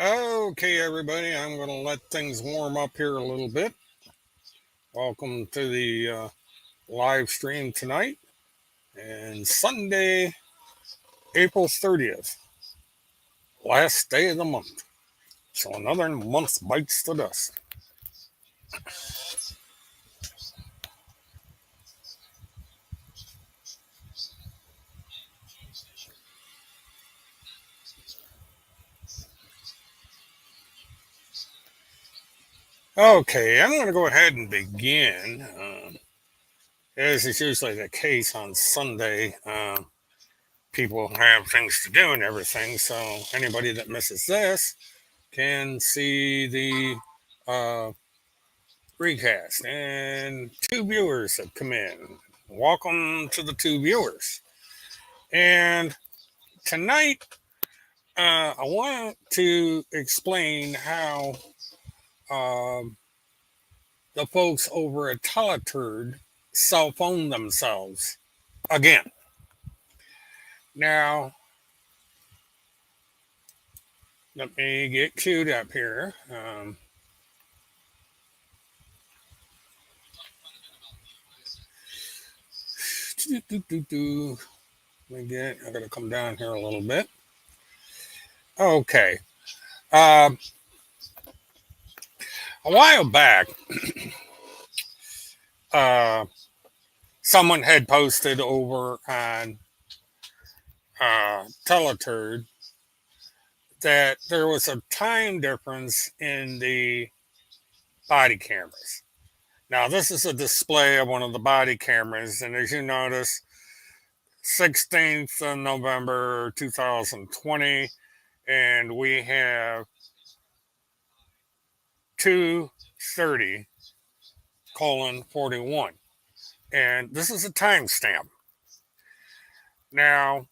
Okay, everybody, I'm going to let things warm up here a little bit. Welcome to the live stream tonight and Sunday, April 30th, last day of the month. So another month bites the dust. Okay, I'm going to go ahead and begin. As is usually the case on Sunday, people have things to do and everything. So anybody that misses this can see the recast. And two viewers have come in. Welcome to the two viewers. And tonight, I want to explain how um, the folks over at TELETURD cell phone themselves again. Now, let me get queued up here. I gotta come down here a little bit. Okay. Um, a while back, uh, someone had posted over on Teleturd that there was a time difference in the body cameras. Now, this is a display of one of the body cameras, and as you notice, 16th of November 2020, and we have 2:30 colon 41, and this is a timestamp. Now,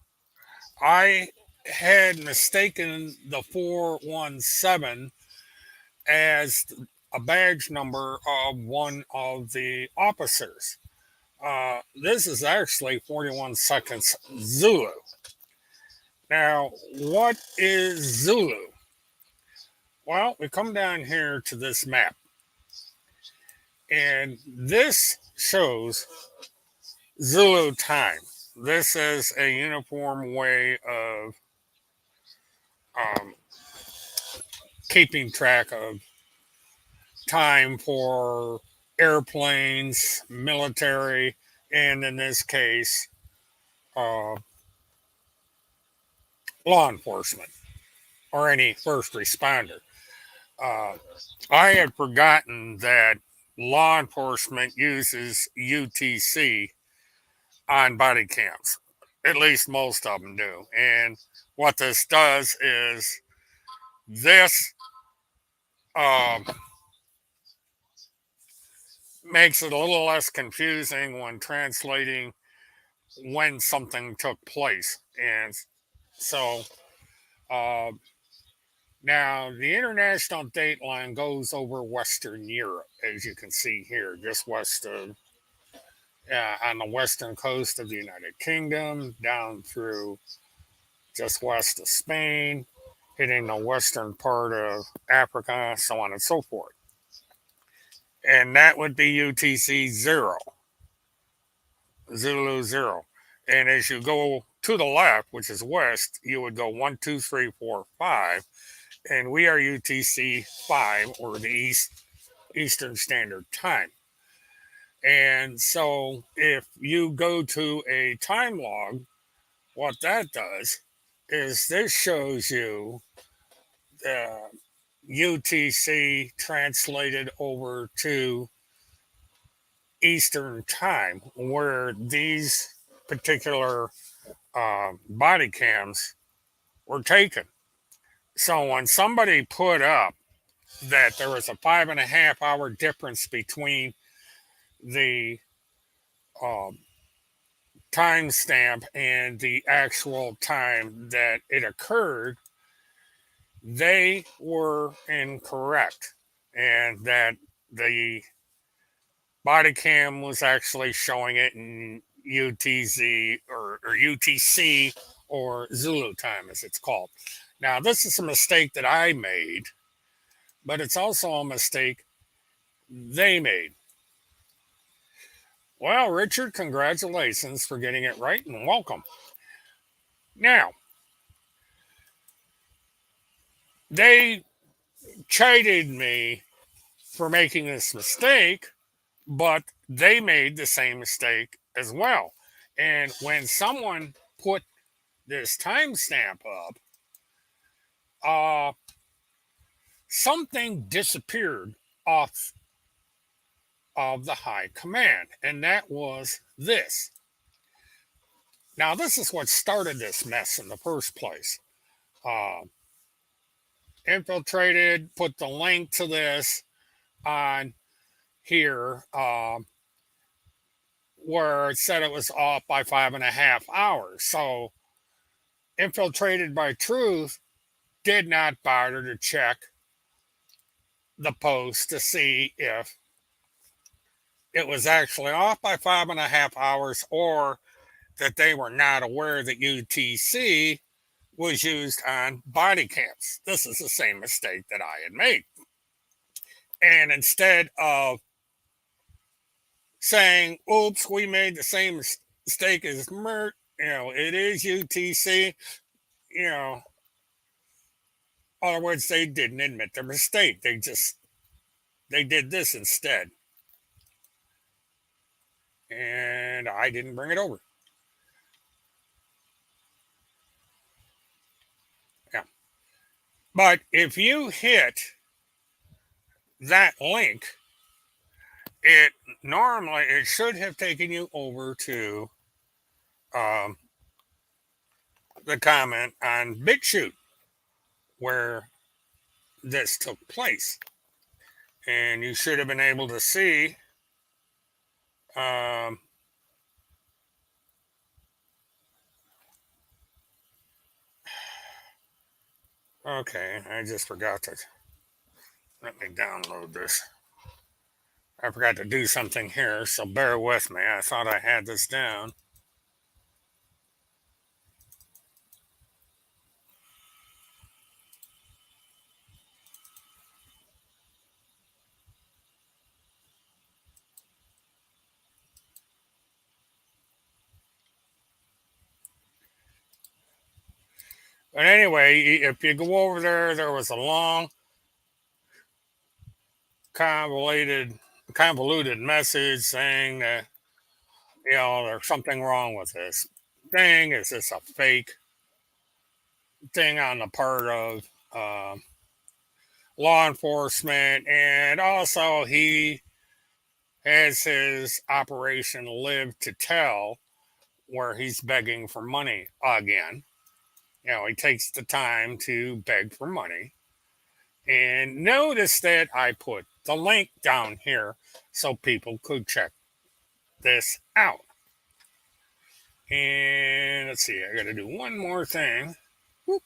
I had mistaken the 417 as a badge number of one of the officers. This is actually 41 seconds Zulu. Now, what is Zulu? Well, we come down here to this map, and this shows Zulu time. This is a uniform way of um, keeping track of time for airplanes, military, and in this case, uh, law enforcement or any first responder. Uh, I had forgotten that law enforcement uses UTC on body cams. At least most of them do. And what this does is this um, makes it a little less confusing when translating when something took place. And so uh, now the international date line goes over Western Europe, as you can see here, just west of on the western coast of the United Kingdom, down through just west of Spain, hitting the western part of Africa, so on and so forth. And that would be UTC 0, Zulu 0. And as you go to the left, which is west, you would go 1, 2, 3, 4, 5. And we are UTC 5, or the Eastern Standard Time. And so if you go to a time log, what that does is this shows you the UTC translated over to Eastern Time, where these particular body cams were taken. So when somebody put up that there was a 5.5 hour difference between the um, timestamp and the actual time that it occurred, they were incorrect, and that the body cam was actually showing it in UTC or UTC or Zulu time, as it's called. Now, this is a mistake that I made, but it's also a mistake they made. Well, Richard, congratulations for getting it right and welcome. Now, they chided me for making this mistake, but they made the same mistake as well. And when someone put this timestamp up, uh, something disappeared off of the high command, and that was this. Now, this is what started this mess in the first place. Uh, Infiltrated, put the link to this on here, where it said it was off by 5.5 hours. So, Infiltrated by Truth did not bother to check the post to see if it was actually off by 5.5 hours, or that they were not aware that UTC was used on body cams. This is the same mistake that I had made. And instead of saying, oops, we made the same mistake as Mert, it is UTC, in other words, they didn't admit their mistake. They did this instead. And I didn't bring it over. Yeah. But if you hit that link, it should have taken you over to um, the comment on BitChute where this took place, and you should have been able to see. Okay, I just forgot to let me download this. I forgot to do something here, so bear with me. I thought I had this down. But anyway, if you go over there, there was a long, convoluted message saying that, there's something wrong with this thing. Is this a fake thing on the part of law enforcement? And also, he has his operation Live to Tell, where he's begging for money again. He takes the time to beg for money. And notice that I put the link down here so people could check this out. And let's see, I got to do one more thing. Whoop.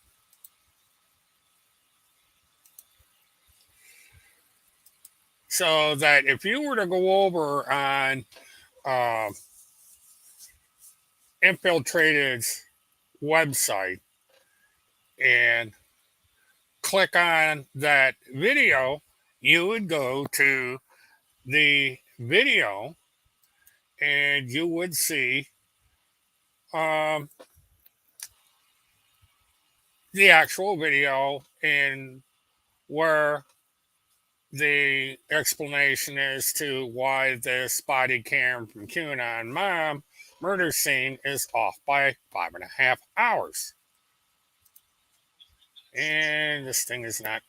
So that if you were to go over on Infiltrated's website and click on that video, you would go to the video and you would see the actual video and where the explanation as to why this body cam from QAnon mom murder scene is off by 5.5 hours. And this thing is not.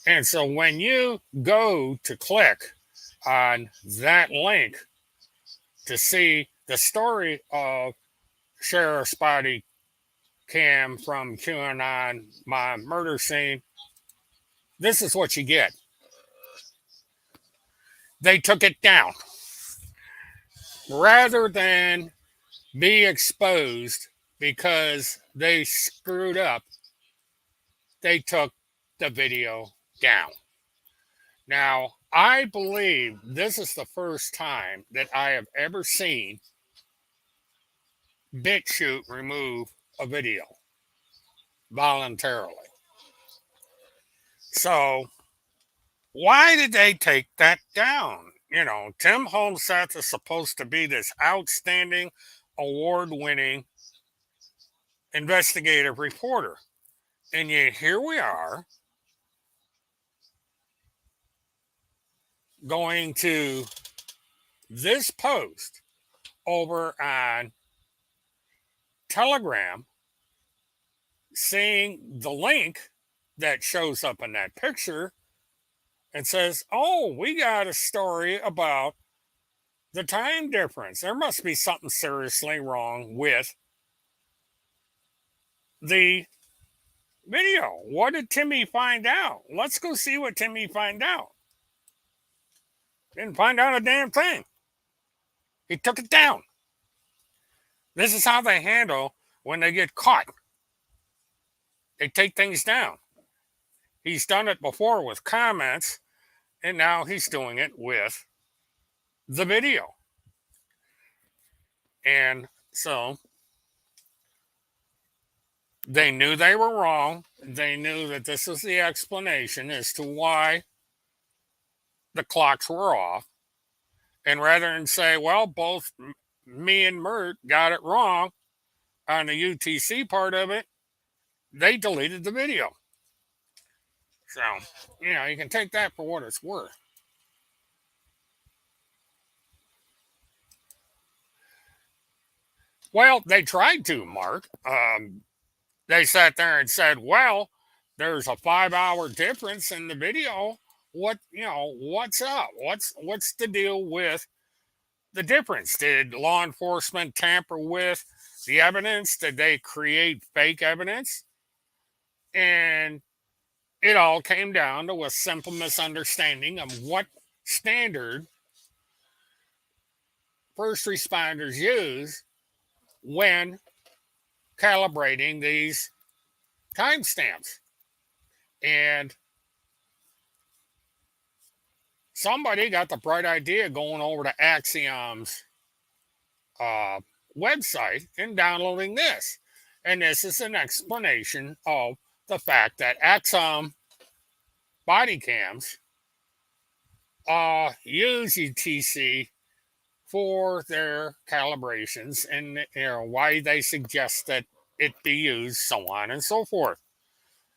And so when you go to click on that link to see the story of Sheriff's body cam from QAnon mom murder scene, this is what you get. They took it down. Rather than be exposed because they screwed up, they took the video down. Now, I believe this is the first time that I have ever seen BitChute remove a video voluntarily. So why did they take that down? Tim Holmseth is supposed to be this outstanding, award winning investigative reporter. And yet here we are going to this post over on Telegram, seeing the link that shows up in that picture and says, oh, we got a story about the time difference. There must be something seriously wrong with the video. What did Timmy find out? Let's go see what Timmy find out. Didn't find out a damn thing. He took it down. This is how they handle when they get caught. They take things down. He's done it before with comments, and now he's doing it with the video. And so they knew they were wrong. They knew that this was the explanation as to why the clocks were off. And rather than say, well, both me and Mert got it wrong on the UTC part of it, they deleted the video. So, you can take that for what it's worth. Well, they tried to, Mark. They sat there and said, well, there's a 5-hour difference in the video. What's up? What's the deal with the difference? Did law enforcement tamper with the evidence? Did they create fake evidence? And it all came down to a simple misunderstanding of what standard first responders use when calibrating these timestamps. And somebody got the bright idea going over to Axiom's website and downloading this. And this is an explanation of the fact that Axiom body cams use UTC for their calibrations, and why they suggest that it be used, so on and so forth.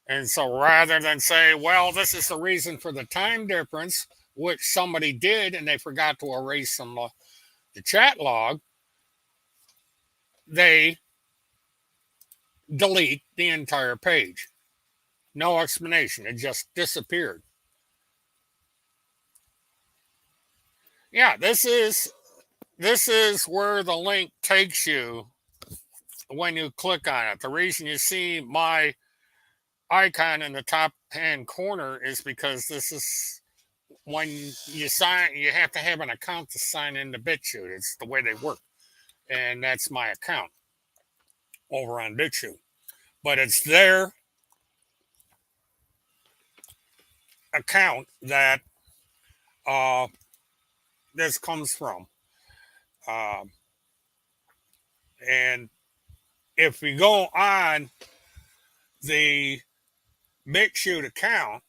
And so rather than say, well, this is the reason for the time difference, which somebody did and they forgot to erase from the chat log, they delete the entire page. No explanation. It just disappeared. Yeah, this is where the link takes you when you click on it. The reason you see my icon in the top hand corner is because this is when you sign, you have to have an account to sign into BitChute. It's the way they work. And that's my account over on BitChute. But it's their account that this comes from. And if we go on the BitChute account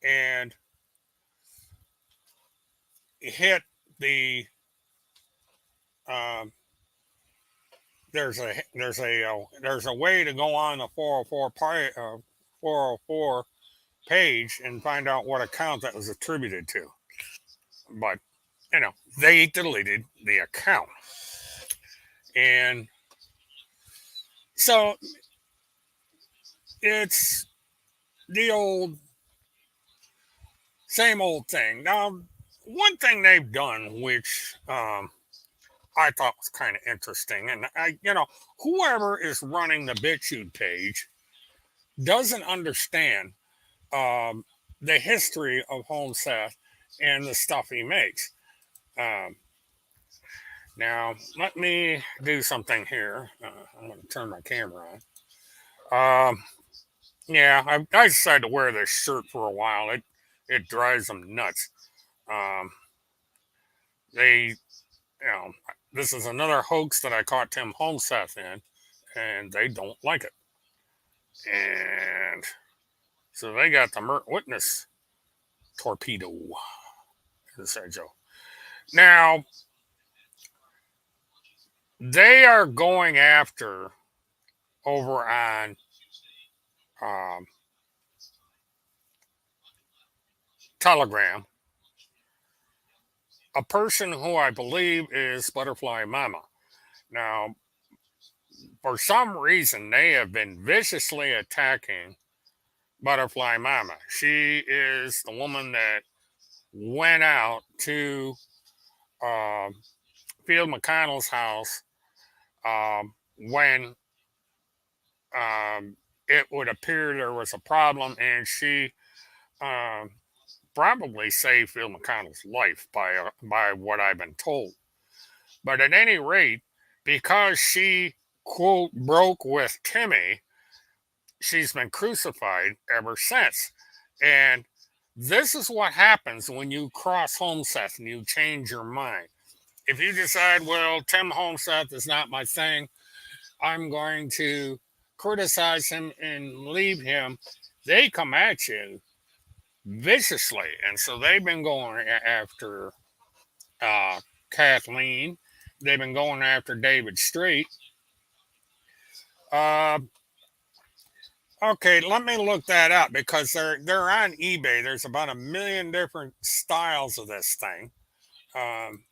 and hit the there's a way to go on the 404 page and find out what account that was attributed to. But they deleted the account. And so it's the same old thing. Now, one thing they've done, which I thought was kind of interesting, and whoever is running the BitChute page doesn't understand the history of Holmseth and the stuff he makes. Now, let me do something here. I'm going to turn my camera on. Yeah, I decided to wear this shirt for a while. It drives them nuts. Um, they, this is another hoax that I caught Tim Homeseth in, and they don't like it. And so they got the witness torpedo inside Joe. Now, they are going after over on um, Telegram a person who I believe is Butterfly Mama. Now, for some reason, they have been viciously attacking Butterfly Mama. She is the woman that went out to uh, Field McConnell's house when it would appear there was a problem, and she um, probably saved Phil McConnell's life by what I've been told. But at any rate, because she quote broke with Timmy, she's been crucified ever since. And this is what happens when you cross Homeseth and you change your mind. If you decide, well, Tim Homeseth is not my thing, I'm going to criticize him and leave him, they come at you viciously. And so they've been going after Kathleen. They've been going after David Street. Uh, okay, let me look that up because they're on eBay. There's about a million different styles of this thing. Um,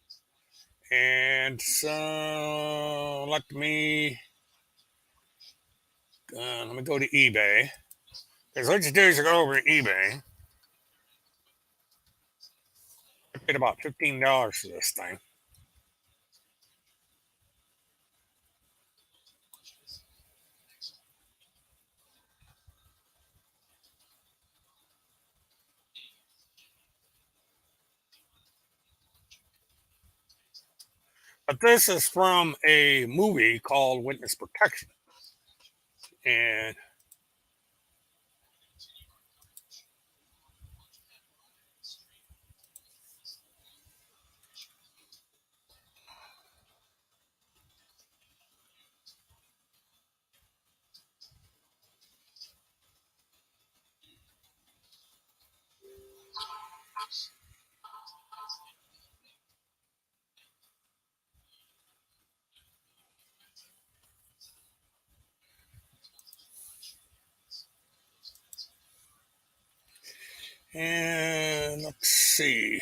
and so let me go to eBay. Because what you do is you go over to eBay. I paid about $15 for this thing. But this is from a movie called Witness Protection. And let's see.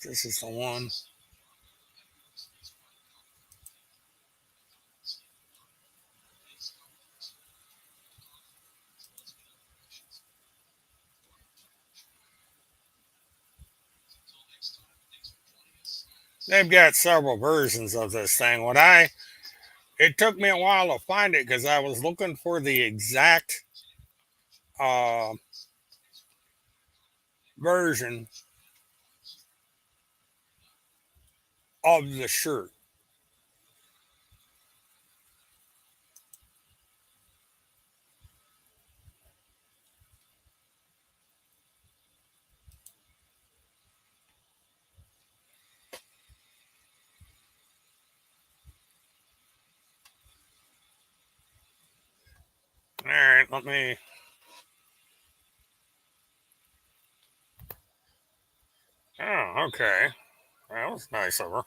This is the one. They've got several versions of this thing. It took me a while to find it because I was looking for the exact uh, version of the shirt. All right, let me. Oh, okay. That was nice of her.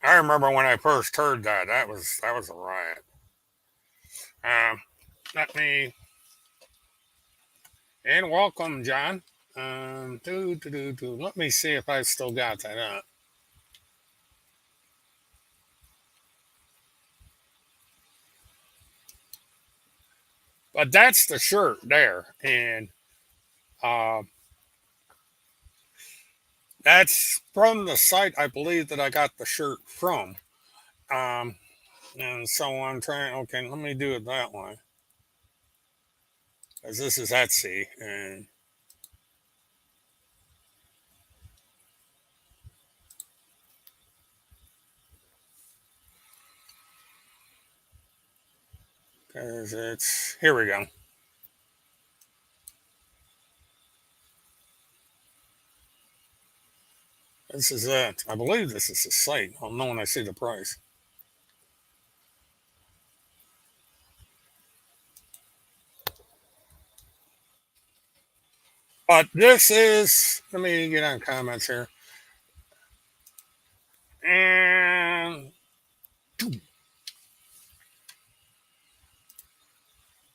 I remember when I first heard that. That was a riot. Um, let me and welcome, John. Let me see if I still got that up. But that's the shirt there, and uh, that's from the site I believe that I got the shirt from. Um, and so I'm trying. Okay, let me do it that way, because this is Etsy, and because it's here we go. This is it. I believe this is the site. I'll know when I see the price. But this is, let me get on comments here. And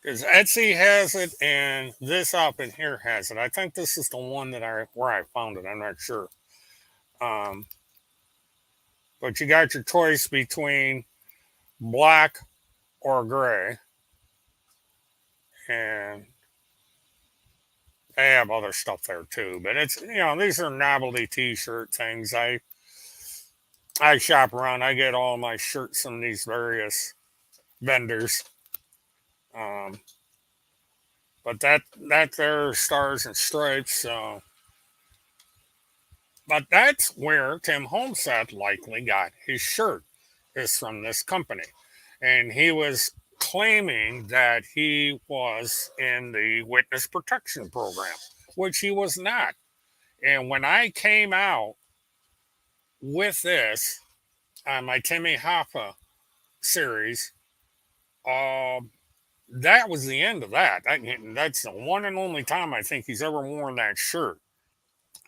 because Etsy has it and this up in here has it. I think this is the one that where I found it. I'm not sure. Um, but you got your choice between black or gray. And they have other stuff there too. But it's, these are novelty t-shirt things. I shop around. I get all my shirts from these various vendors. Um, but that there stars and stripes. So, but that's where Tim Homestead likely got his shirt, is from this company, and he was claiming that he was in the witness protection program, which he was not. And when I came out with this on my Timmy Hoffa series, um, that was the end of that. That's the one and only time I think he's ever worn that shirt,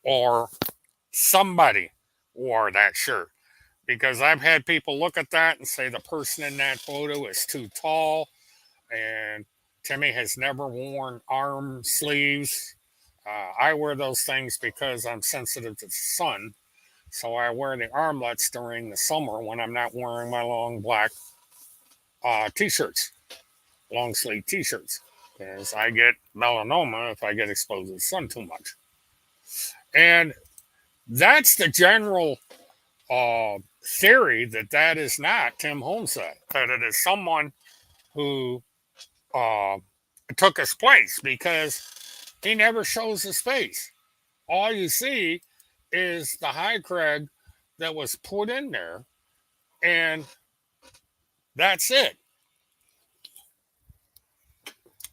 or somebody wore that shirt. Because I've had people look at that and say the person in that photo is too tall, and Timmy has never worn arm sleeves. I wear those things because I'm sensitive to the sun, so I wear the armlets during the summer when I'm not wearing my long black t-shirts, long sleeve t-shirts, because I get melanoma if I get exposed to the sun too much. And that's the general theory, that is not Tim Homestead, that it is someone who uh, took his place, because he never shows his face. All you see is the high crag that was put in there, and that's it.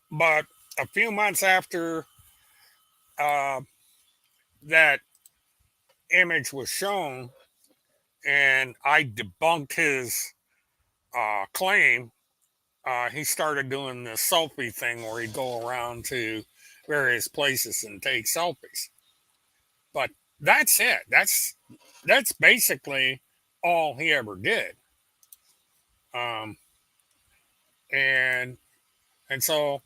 But a few months after uh, that image was shown, and I debunked his claim, he started doing the selfie thing where he'd go around to various places and take selfies. But that's it. That's basically all he ever did. Um, and and so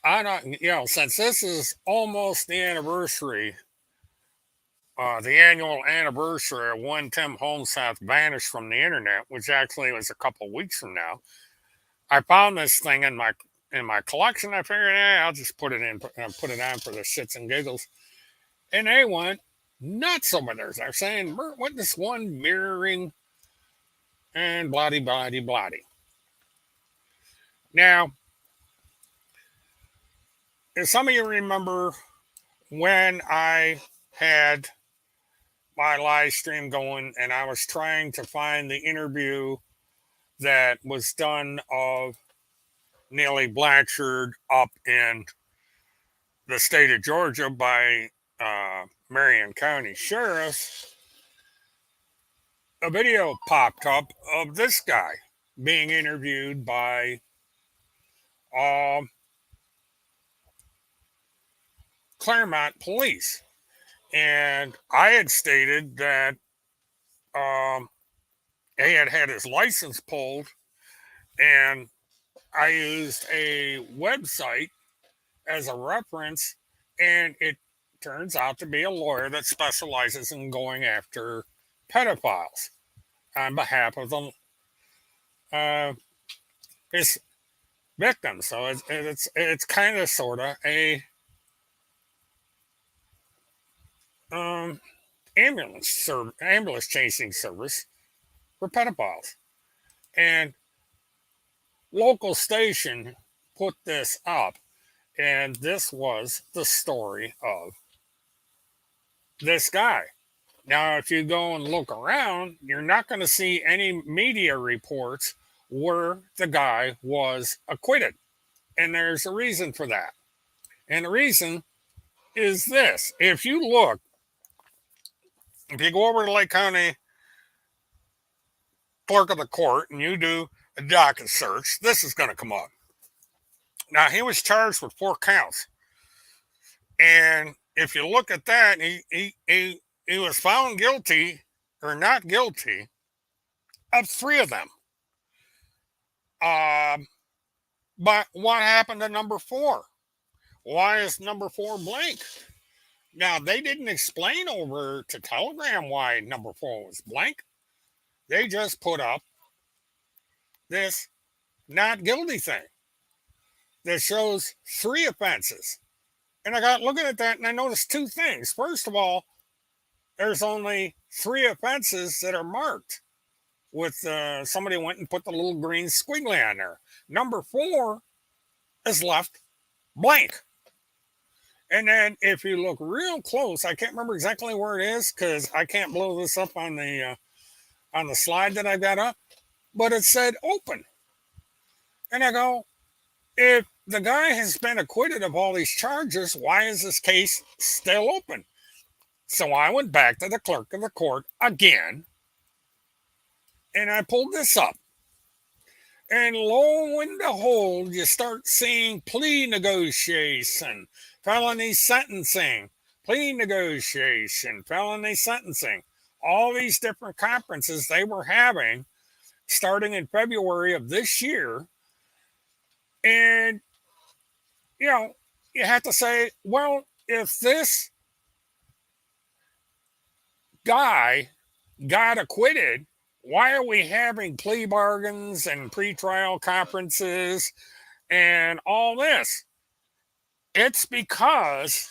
I don't, since this is almost the anniversary, the annual anniversary of when Tim Homestead vanished from the internet, which actually was a couple weeks from now, I found this thing in my collection. I figured, I'll just put it on for the shits and giggles. And they went nuts over there. They're saying, what this one mirroring and bloody, bloody, bloody. Now, if some of you remember when I had my live stream going and I was trying to find the interview that was done of Neely Blanchard up in the state of Georgia by Marion County Sheriff, a video popped up of this guy being interviewed by um, Claremont Police. And I had stated that he had had his license pulled, and I used a website as a reference, and it turns out to be a lawyer that specializes in going after pedophiles on behalf of his victims. So it's kind of sort of a um, ambulance chasing service for pedophiles. And local station put this up, and this was the story of this guy. Now, if you go and look around, you're not going to see any media reports where the guy was acquitted. And there's a reason for that. And the reason is this. If you go over to Lake County Clerk of the Court and you do a docket search, this is going to come up. Now, he was charged with 4 counts. And if you look at that, he was found guilty or not guilty of 3 of them. But what happened to number 4? Why is number 4 blank? Now, they didn't explain over to Telegram why number 4 was blank. They just put up this not guilty thing that shows 3 offenses. And I got looking at that and I noticed 2 things. First of all, there's only 3 offenses that are marked with somebody went and put the little green squiggly on there. Number 4 is left blank. And then if you look real close, I can't remember exactly where it is because I can't blow this up on the slide that I've got up, but it said open. And I go, if the guy has been acquitted of all these charges, why is this case still open? So I went back to the clerk of the court again, and I pulled this up. And lo and behold, you start seeing plea negotiation, felony sentencing, plea negotiation, felony sentencing. All these different conferences they were having starting in February of this year. And, you have to say, well, if this guy got acquitted, why are we having plea bargains and pretrial conferences and all this? It's because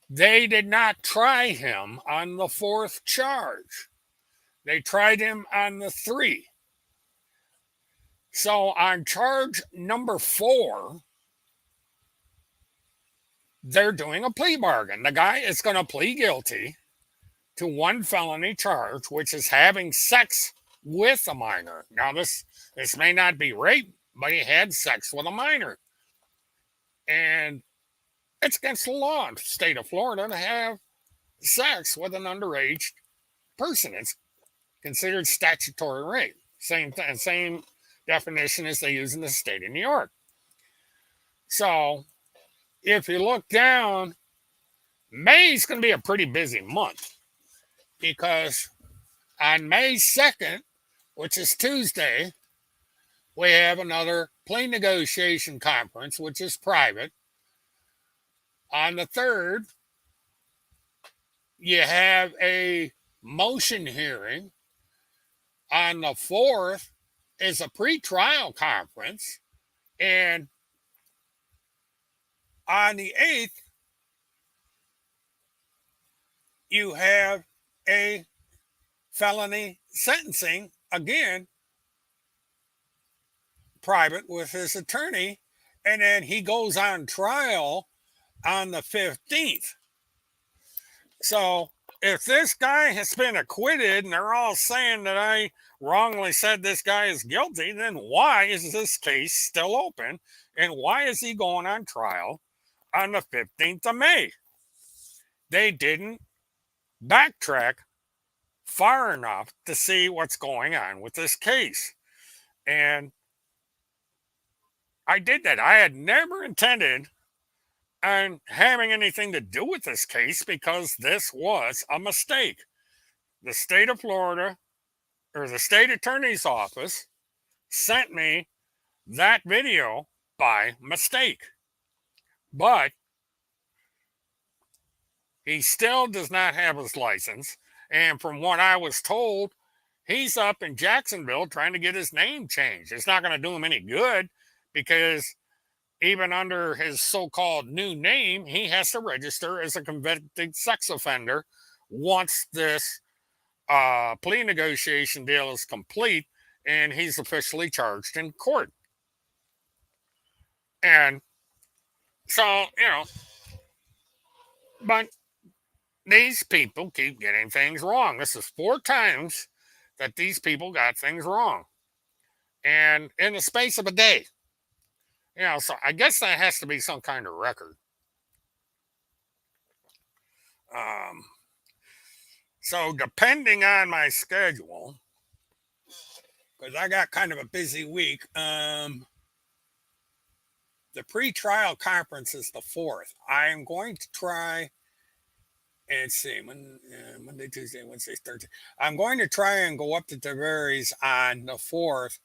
they did not try him on the 4th charge. They tried him on the 3. So on charge number 4, they're doing a plea bargain. The guy is going to plead guilty to 1 felony charge, which is having sex with a minor. Now, this may not be rape, but he had sex with a minor. And it's against the law in the state of Florida to have sex with an underage person. It's considered statutory rape. Same definition as they use in the state of New York. So, if you look down, May is going to be a pretty busy month because on May 2nd, which is Tuesday, we have another plea negotiation conference, which is private. On the 3rd, you have a motion hearing. On the 4th is a pretrial conference. And on the 8th, you have a felony sentencing, again, private with his attorney, and then he goes on trial on the 15th. So if this guy has been acquitted and they're all saying that I wrongly said this guy is guilty, then why is this case still open? And why is he going on trial on the 15th of May? They didn't backtrack far enough to see what's going on with this case. And I did that. I had never intended on having anything to do with this case because this was a mistake. The state of Florida, or the state attorney's office, sent me that video by mistake. But he still does not have his license. And from what I was told, he's up in Jacksonville trying to get his name changed. It's not going to do him any good because even under his so-called new name, he has to register as a convicted sex offender once this plea negotiation deal is complete and he's officially charged in court. And so, but these people keep getting things wrong. This is 4 times that these people got things wrong. And in the space of a day, so I guess that has to be some kind of record. Um, so depending on my schedule, because I got kind of a busy week, the pre-trial conference is the 4th. I'm going to try and see Monday, Tuesday, Wednesday, Thursday. I'm going to try and go up to DeVary's on the 4th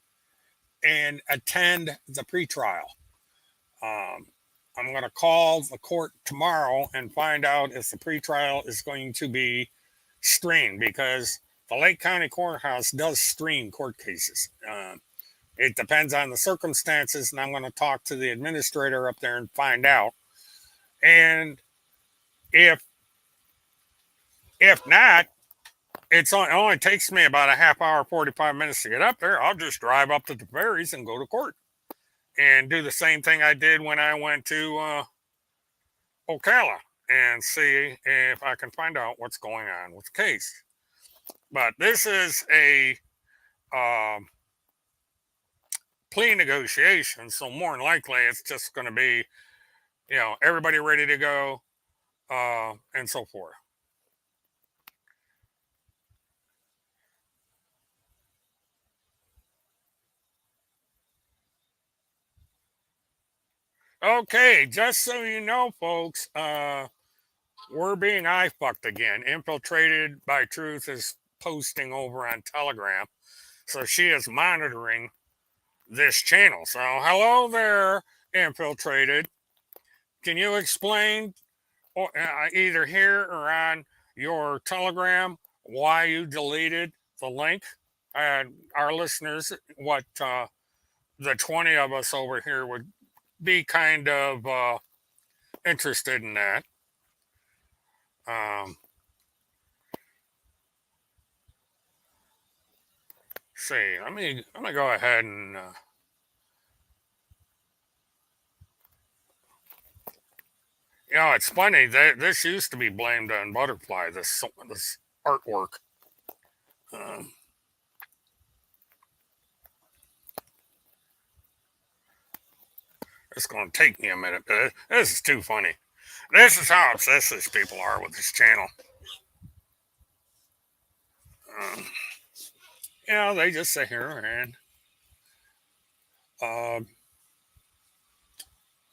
and attend the pre-trial. I'm going to call the court tomorrow and find out if the pretrial is going to be streamed, because the Lake County Courthouse does stream court cases. It depends on the circumstances, and I'm going to talk to the administrator up there and find out. And if not, it only takes me about a half hour, 45 minutes to get up there. I'll just drive up to the Ferries and go to court and do the same thing I did when I went to Ocala and see if I can find out what's going on with the case. But this is a plea negotiation, so more than likely it's just going to be, everybody ready to go and so forth. Okay, just so you know, folks, we're being eye fucked again. Infiltrated by Truth is posting over on Telegram, so she is monitoring this channel. So hello there, Infiltrated. Can you explain, either here or on your Telegram, why you deleted the link? Our listeners, what the 20 of us over here would be kind of interested in that. See, let me go ahead and it's funny that this used to be blamed on Butterfly. This artwork. It's going to take me a minute, but this is too funny. This is how obsessed these people are with this channel. They just sit here and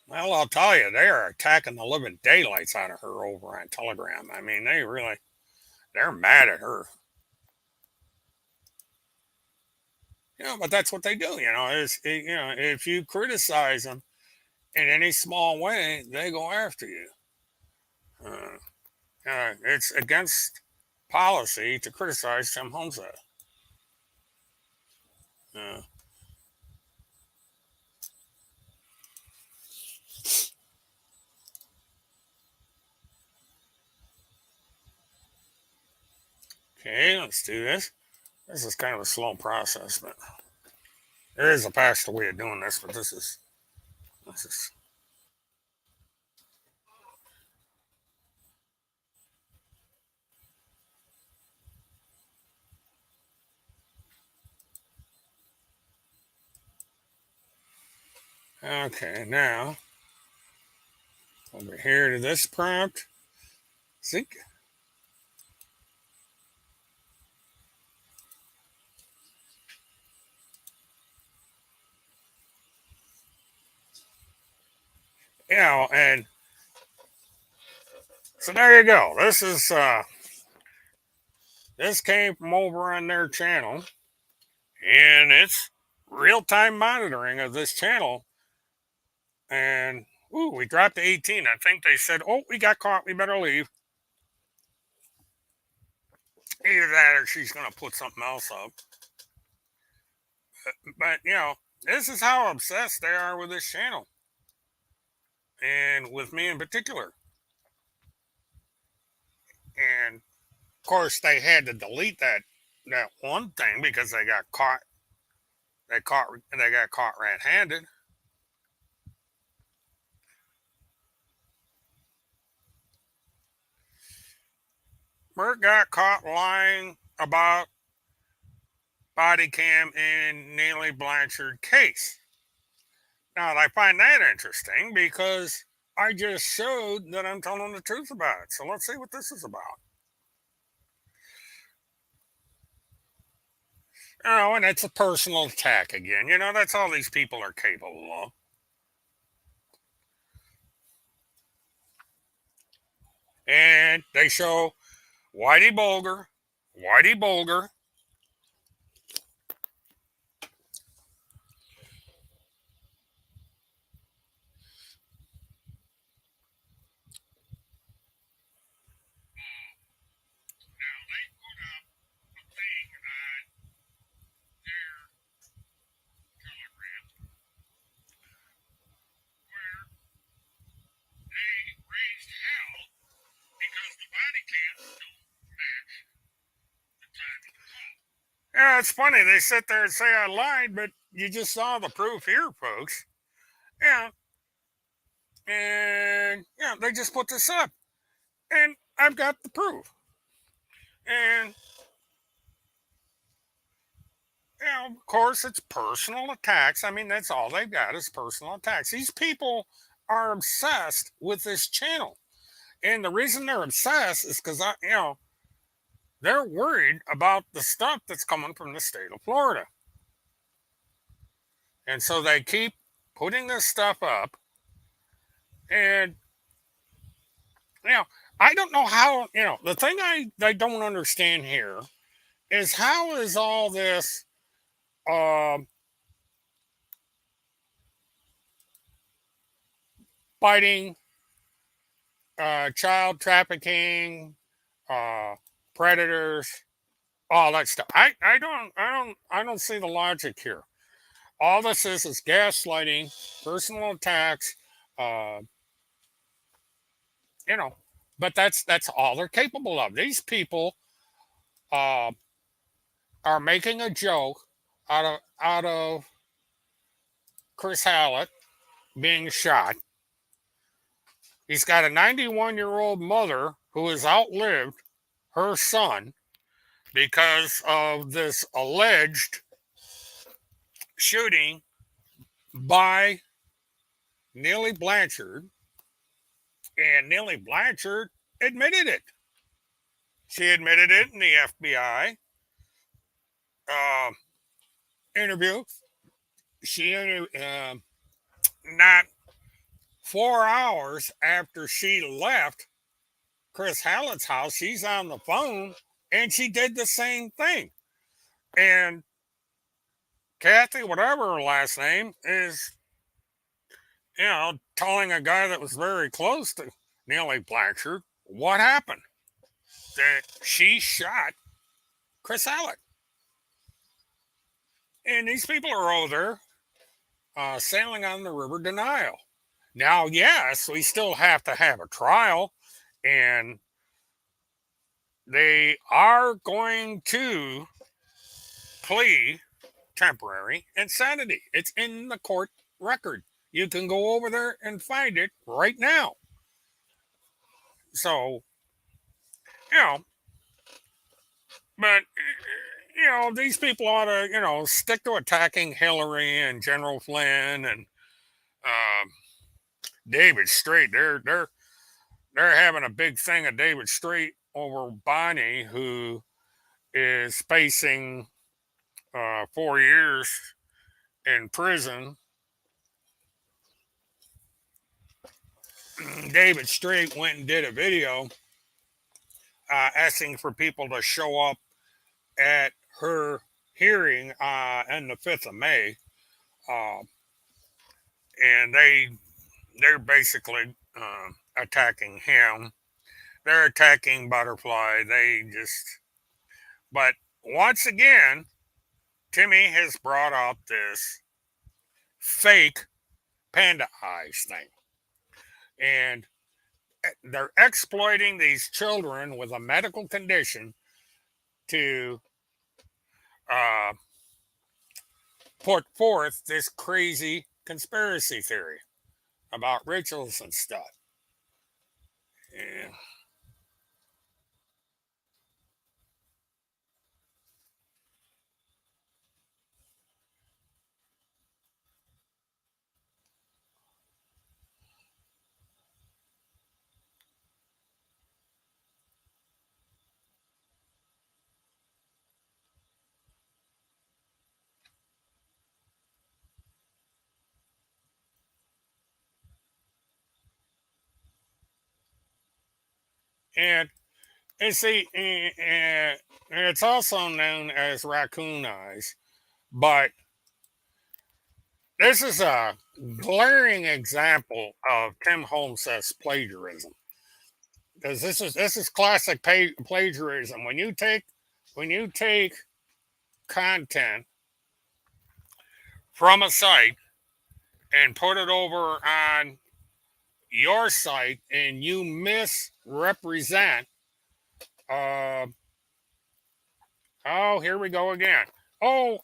well, I'll tell you, they are attacking the living daylights out of her over on Telegram. I mean, they're mad at her. But that's what they do. If you criticize them in any small way, they go after you. It's against policy to criticize Tim Homestead. Okay, let's do this. This is kind of a slow process, but there is a faster way of doing this. But this is okay. Now over here to this prompt. See. And so there you go. This came from over on their channel, and it's real-time monitoring of this channel. And we dropped to 18. I think they said, "Oh, we got caught. We better leave." Either that, or she's gonna put something else up. But this is how obsessed they are with this channel, and with me in particular. And of course, they had to delete that one thing because they got caught. They got caught red-handed. Mert got caught lying about body cam in Neely Blanchard case. Now, I find that interesting because I just showed that I'm telling the truth about it. So let's see what this is about. Oh, and it's a personal attack again. That's all these people are capable of. And they show Whitey Bulger, Whitey Bulger. Now, they put up a thing on their Telegram where they raised hell because the body cams don't match the time of the call. Yeah, it's funny. They sit there and say I lied, but you just saw the proof here, folks. Yeah, and yeah, they just put this up, and I've got the proof. And of course, it's personal attacks. I mean, that's all they've got is personal attacks. These people are obsessed with this channel, and the reason they're obsessed is because they're worried about the stuff that's coming from the state of Florida, and so they keep putting this stuff up. And you know, I don't know how. The thing I don't understand here is how is all this um fighting child trafficking, uh, predators, all that stuff. I don't see the logic here. All this is gaslighting, personal attacks, uh, you know. But that's all they're capable of. These people uh, are making a joke out of Chris Hallett being shot. He's got a 91-year-old mother who has outlived her son because of this alleged shooting by Neely Blanchard, and Neely Blanchard admitted it. She admitted it in the FBI uh, interview. She not 4 hours after she left Chris Hallett's house, she's on the phone and she did the same thing. And Kathy, whatever her last name, is telling a guy that was very close to Neely Blanchard what happened. That she shot Chris Hallett. And these people are over there sailing on the river denial. Now, yes, we still have to have a trial, and they are going to plea temporary insanity. It's in the court record. You can go over there and find it right now. So, you know, but these people ought to, stick to attacking Hillary and General Flynn and um, David Strait. They're having a big thing of David Strait over Bonnie, who is facing 4 years in prison. David Strait went and did a video asking for people to show up at her hearing on the 5th of May. Uh, and they're basically attacking him. They're attacking Butterfly. But once again, Timmy has brought up this fake panda eyes thing. And they're exploiting these children with a medical condition to uh, put forth this crazy conspiracy theory about rituals and stuff. Yeah. And see, and it's also known as raccoon eyes. But this is a glaring example of Tim Holmes's plagiarism, because this is classic plagiarism. When you take content from a site and put it over on your site and you misrepresent, uh, oh, here we go again. Oh,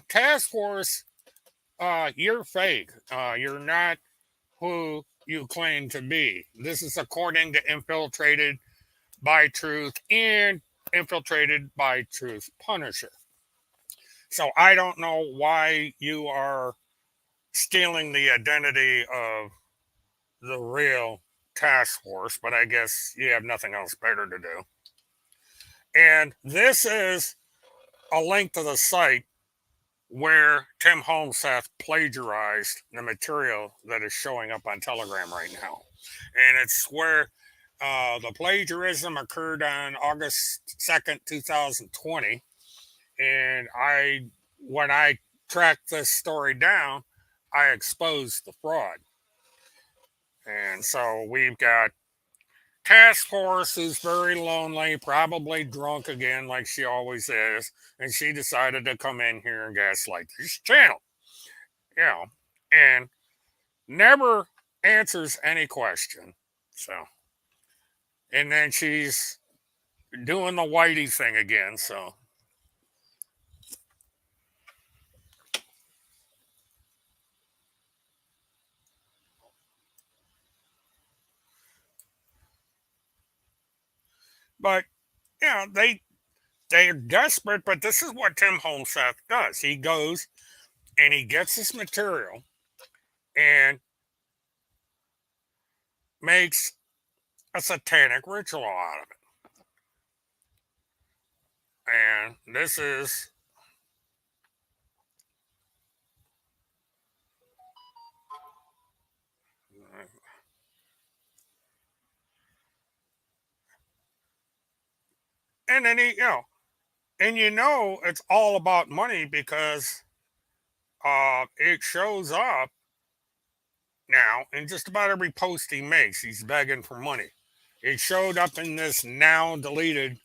task force, you're fake. You're not who you claim to be. This is according to Infiltrated by Truth and Infiltrated by Truth Punisher. So I don't know why you are stealing the identity of the real task force, but I guess you have nothing else better to do. And this is a link to the site where Tim Holmes has plagiarized the material that is showing up on Telegram right now. And it's where the plagiarism occurred on August 2nd, 2020. And when I tracked this story down, I exposed the fraud. And so we've got Task Force, who's very lonely, probably drunk again, like she always is, and she decided to come in here and gaslight this channel, you know, and never answers any question. So, and then she's doing the Whitey thing again. So, but they're desperate. But this is what Tim Holmeseth does. He goes and he gets this material and makes a satanic ritual out of it. And this is, and then and it's all about money because it shows up now in just about every post he makes. He's begging for money. It showed up in this now deleted.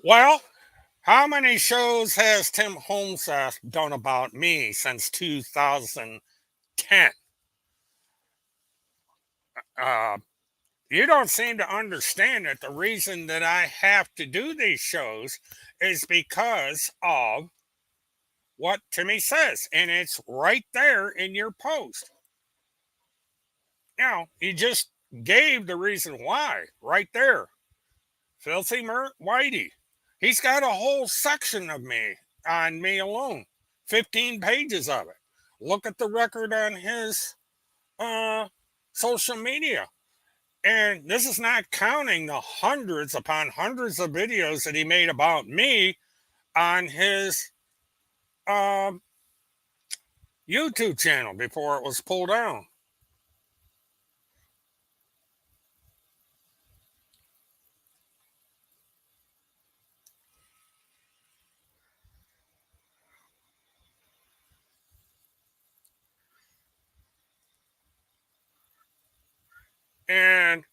Well, how many shows has Tim Holmes done about me since 2010? Uh, you don't seem to understand that the reason that I have to do these shows is because of what Timmy says, and it's right there in your post. He just gave the reason why right there. Filthy Whitey. He's got a whole section of me on me alone, 15 pages of it. Look at the record on his social media. And this is not counting the hundreds upon hundreds of videos that he made about me on his um, YouTube channel before it was pulled down. And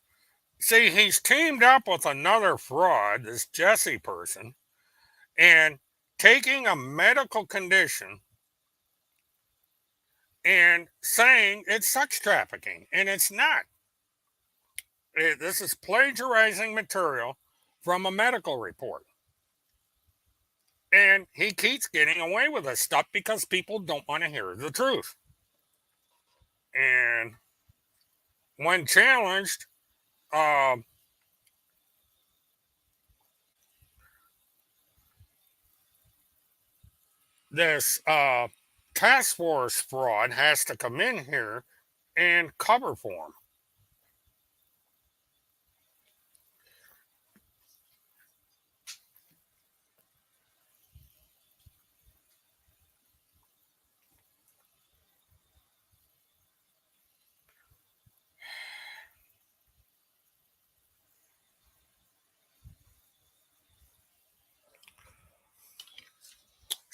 see, he's teamed up with another fraud, this Jesse person, and taking a medical condition and saying it's sex trafficking, and it's not. This is plagiarizing material from a medical report. And he keeps getting away with this stuff because people don't want to hear the truth. And when challenged, uh, this task force fraud has to come in here and cover for him.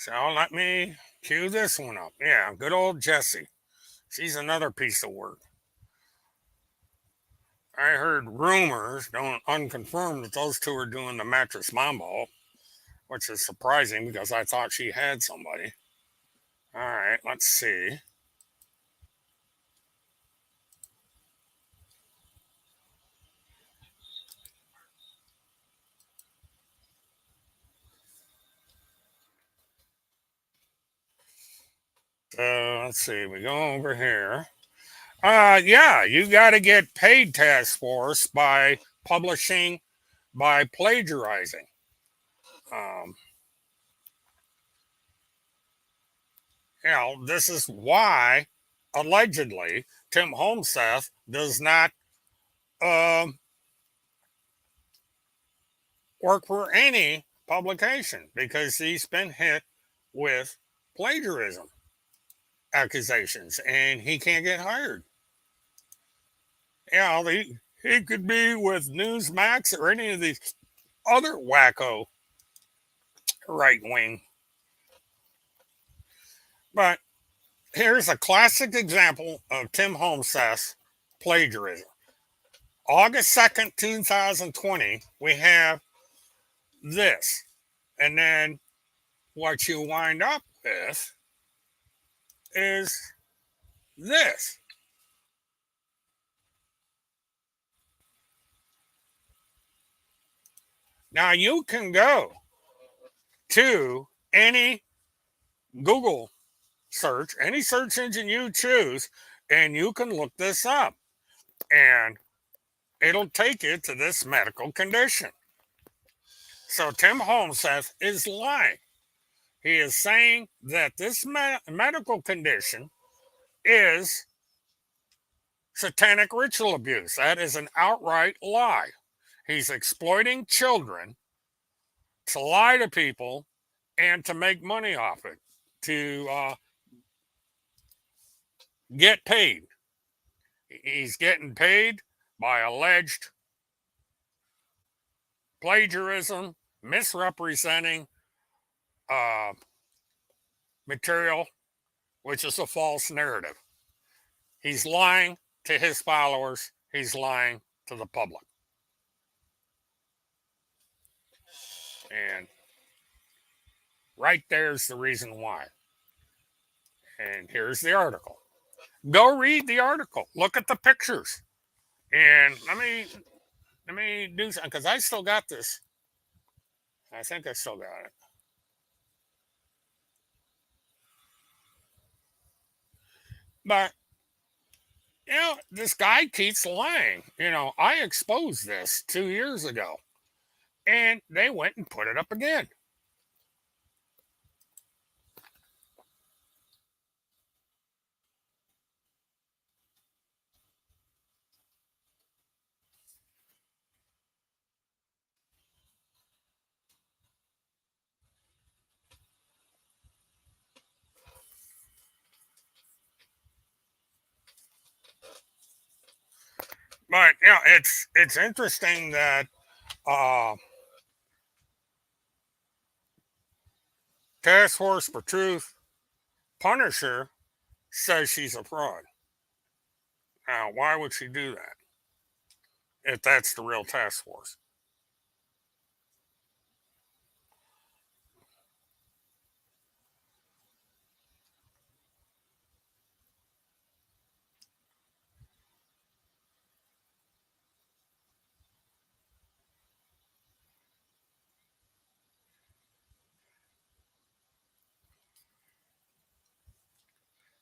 So let me cue this one up. Yeah, good old Jessie. She's another piece of work. I heard rumors, don't unconfirmed, that those two are doing the mattress mambo, which is surprising because I thought she had somebody. All right, let's see. So let's see. We go over here. Yeah, you got to get paid, task force, by publishing, by plagiarizing. Um, this is why allegedly Tim Homeseth does not um, work for any publication because he's been hit with plagiarism accusations and he can't get hired. He could be with Newsmax or any of these other wacko right wing. But here's a classic example of Tim Homeseth's plagiarism. August 2nd, 2020, we have this. And then what you wind up with is this. Now you can go to any Google search, any search engine you choose, and you can look this up. And it'll take you to this medical condition. So Tim Homeseth is lying. He is saying that this medical condition is satanic ritual abuse. That is an outright lie. He's exploiting children to lie to people and to make money off it, to get paid. He's getting paid by alleged plagiarism, misrepresenting uh, material, which is a false narrative. He's lying to his followers. He's lying to the public. And right there's the reason why. And here's the article. Go read the article. Look at the pictures. And let me do something because I still got this. I think I still got it. But this guy keeps lying. I exposed this 2 years ago, and they went and put it up again. But it's interesting that uh, Task Force for Truth Punisher says she's a fraud. Now, why would she do that if that's the real task force?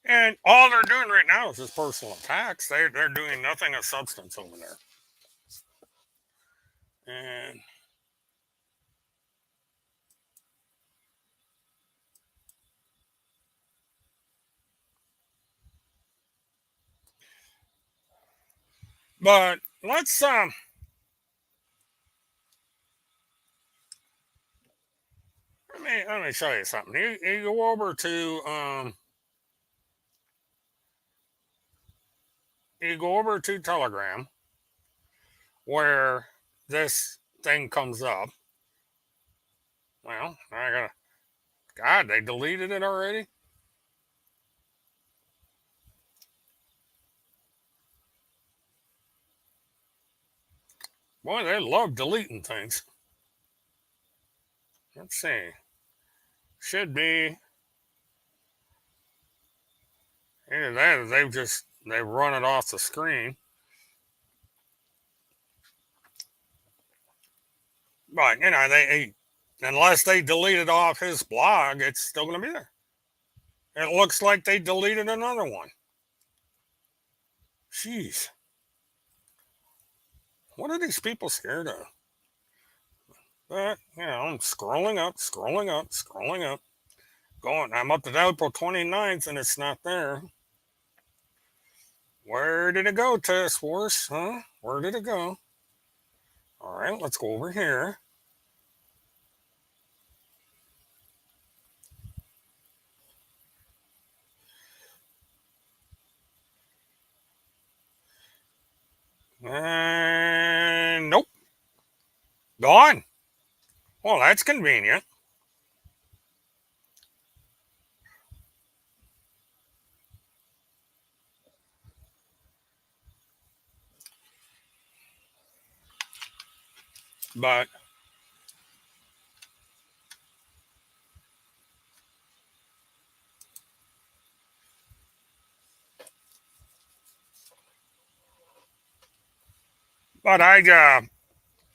And all they're doing right now is just personal attacks. They're doing nothing of substance over there. And but let me show you something. You go over to Telegram where this thing comes up. Well, I gotta God, they deleted it already? Boy, they love deleting things. Let's see. Should be either that or they've run it off the screen. But they unless they deleted off his blog, it's still gonna be there. It looks like they deleted another one. Jeez. What are these people scared of? But, I'm scrolling up, scrolling up, scrolling up. I'm up to April 29th and it's not there. Where did it go, Task Force? Huh? Where did it go? All right, let's go over here. And nope. Gone. Well, that's convenient. But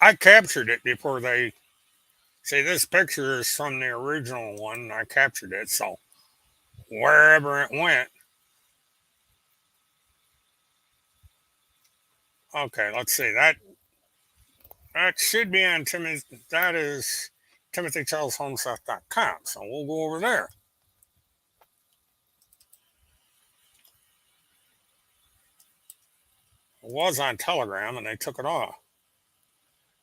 I captured it before they see this picture is from the original one. I captured it, so wherever it went. Okay, let's see. That should be on Timothy. That is TimothyCharlesHomestuff.com. So we'll go over there. It was on Telegram and they took it off.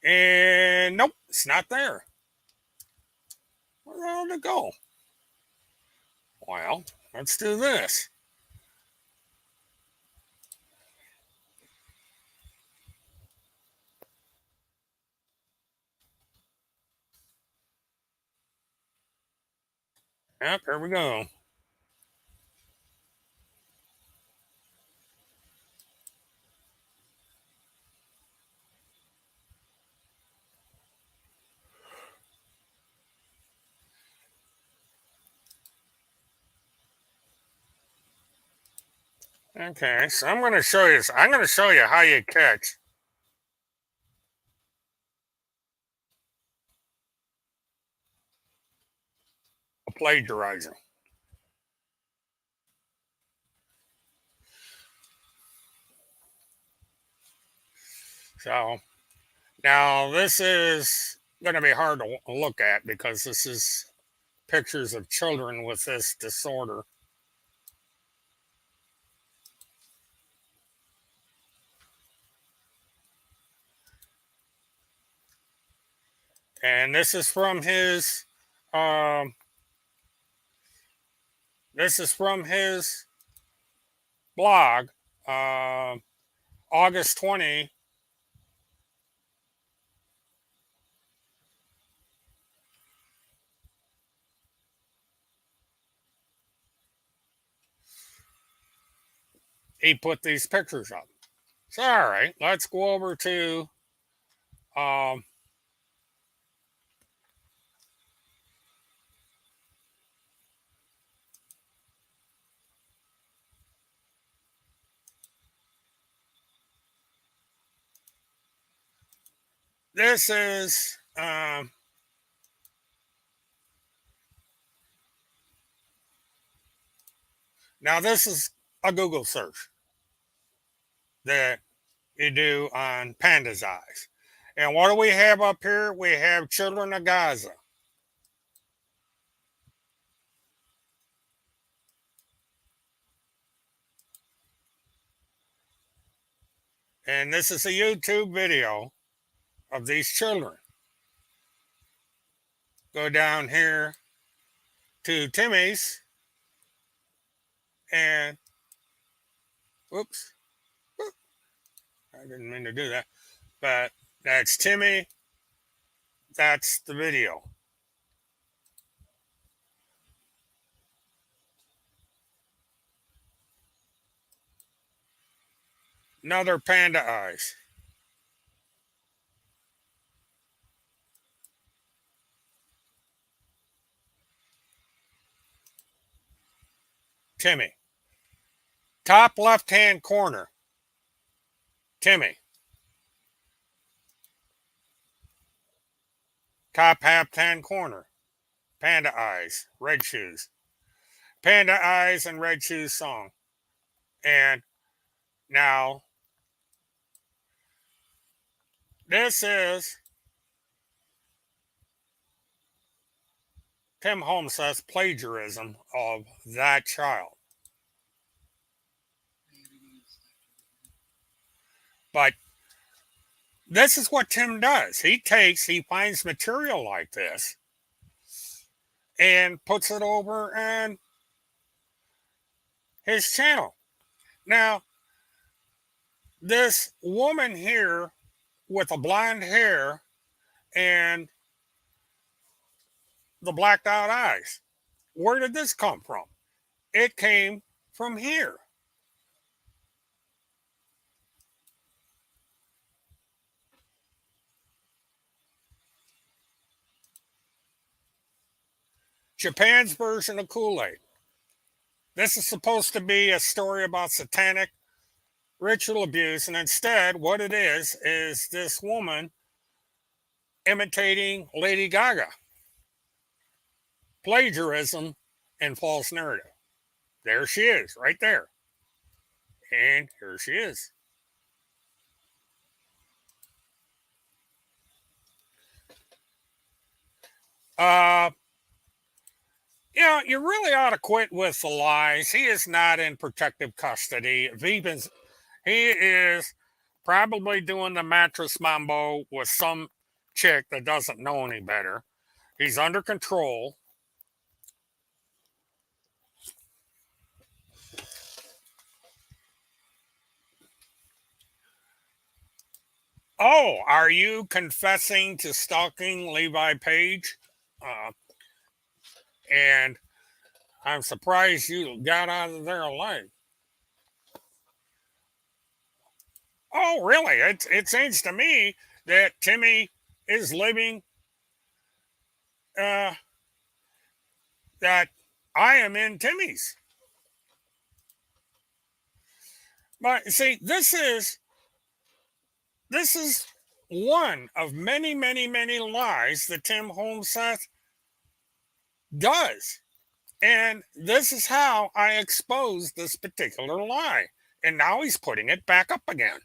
And nope, it's not there. Where the hell did it go? Well, let's do this. Yep, here we go. Okay, so I'm going to show you. I'm going to show you how you catch a plagiarizer. So now this is going to be hard to look at because this is pictures of children with this disorder. And um, this is from his blog, uh, August 20. He put these pictures up. So all right, let's go over to um, this is now this is a Google search that you do on panda's eyes. And what do we have up here? We have children of Gaza. And this is a YouTube video of these children. Go down here to Timmy's and whoops, I didn't mean to do that. But that's Timmy. That's the video. Another panda eyes. Timmy. Top left hand corner. Timmy. Top half hand corner. Panda eyes. Red shoes. Panda eyes and red shoes song. And now this is Tim Holmes' plagiarism of that child. But this is what Tim does. He finds material like this and puts it over on his channel. Now, this woman here with the blonde hair and the blacked out eyes, where did this come from? It came from here. Japan's version of Kool-Aid. This is supposed to be a story about satanic ritual abuse, and instead, what it is this woman imitating Lady Gaga. Plagiarism and false narrative. There she is, right there. And here she is. Uh, you really ought to quit with the lies. He is not in protective custody. He is probably doing the mattress mambo with some chick that doesn't know any better. He's under control. Oh, are you confessing to stalking Levi Page? Uh, and I'm surprised you got out of there alive. Oh, really? It seems to me that Timmy is living, uh, that I am in Timmy's. But see, this is one of many, many, many lies that Tim Holmes does. And this is how I exposed this particular lie. And now he's putting it back up again.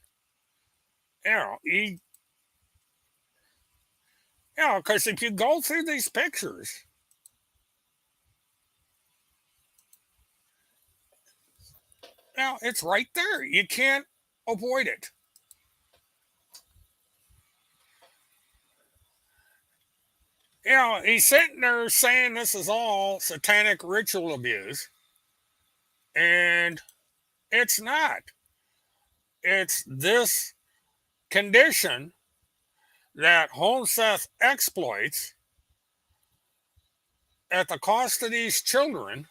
Because if you go through these pictures, it's right there. You can't avoid it. He's sitting there saying this is all satanic ritual abuse, and it's not. It's this condition that Holmseth exploits at the cost of these children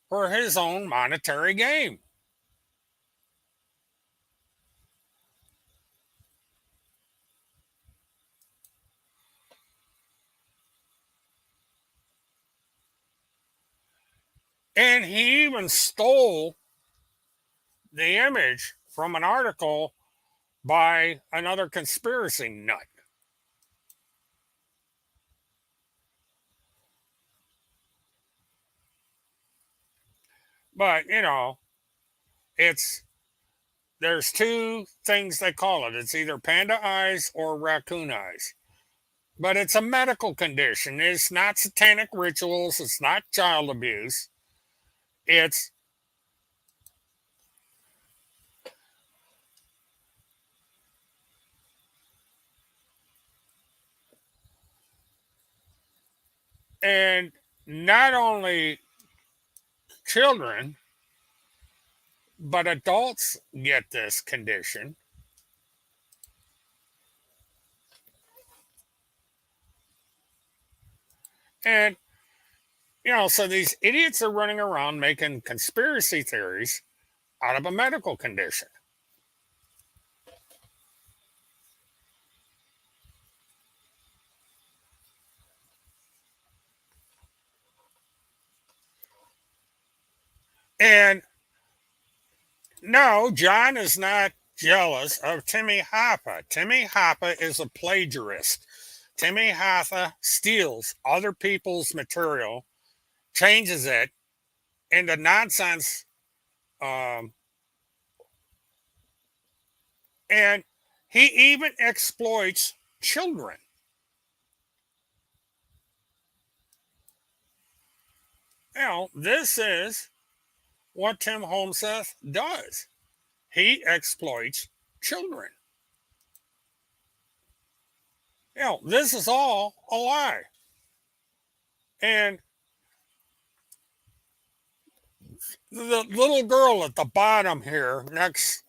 for his own monetary gain. And he even stole the image from an article by another conspiracy nut. But, it's there's two things they call it. It's either panda eyes or raccoon eyes. But it's a medical condition. It's not satanic rituals. It's not child abuse. It's and not only children, but adults get this condition. And, so these idiots are running around making conspiracy theories out of a medical condition. And no, John is not jealous of Timmy Hoffa. Timmy Hoffa is a plagiarist. Timmy Hoffa steals other people's material, changes it into nonsense, um, and he even exploits children. This is what Tim Holmseth does. He exploits children. This is all a lie. And the little girl at the bottom here, next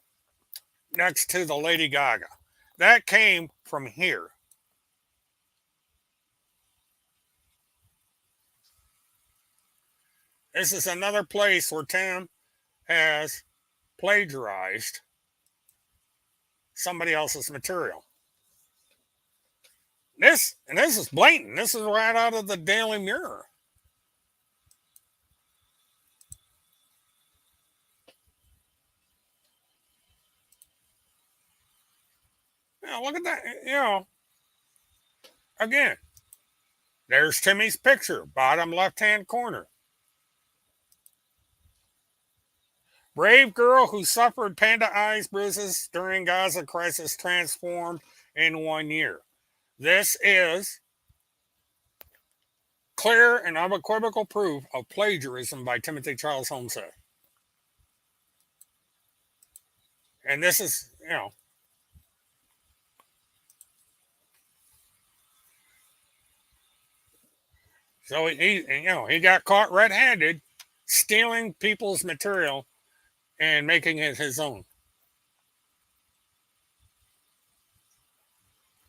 to the Lady Gaga, that came from here. This is another place where Tim has plagiarized somebody else's material. This is blatant. This is right out of the Daily Mirror. Look at that. Again, there's Timmy's picture, bottom left-hand corner. Brave girl who suffered panda eyes bruises during Gaza crisis transformed in 1 year. This is clear and unequivocal proof of plagiarism by Timothy Charles Homestead. And this is, so he got caught red-handed stealing people's material and making it his own.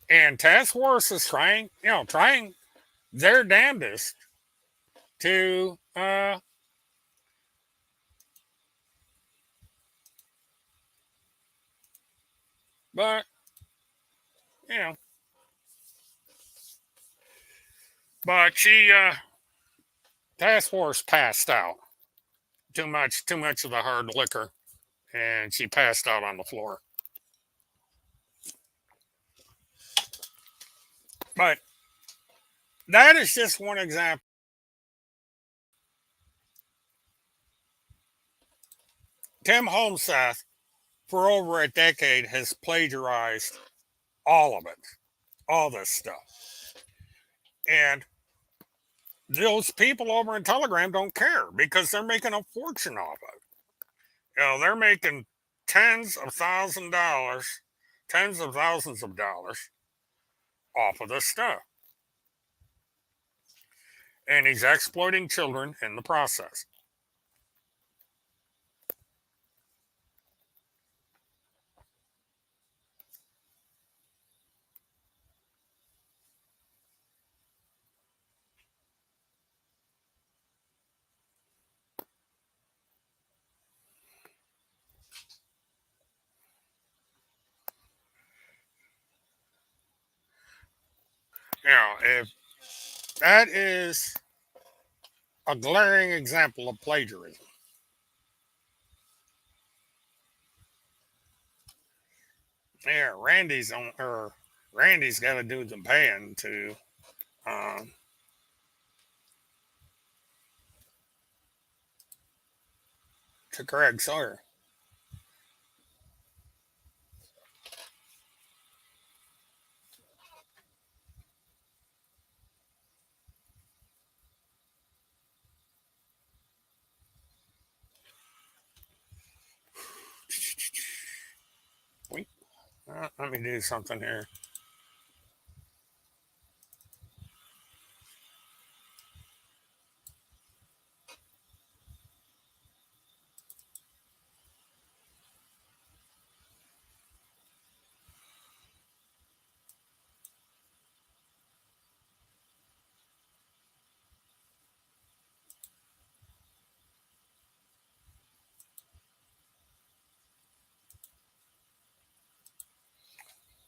And Task Force is trying their damnedest to but you know but she Task Force passed out. Too much of the hard liquor, and she passed out on the floor. But that is just one example. Tim Holmseth, for over a decade, has plagiarized all of it, all this stuff. And those people over in Telegram don't care because they're making a fortune off of it. They're making tens of thousands of dollars off of this stuff. And he's exploiting children in the process. If that is a glaring example of plagiarism. Yeah, Randy's got to do the paying um, to Craig Sawyer. Let me do something here.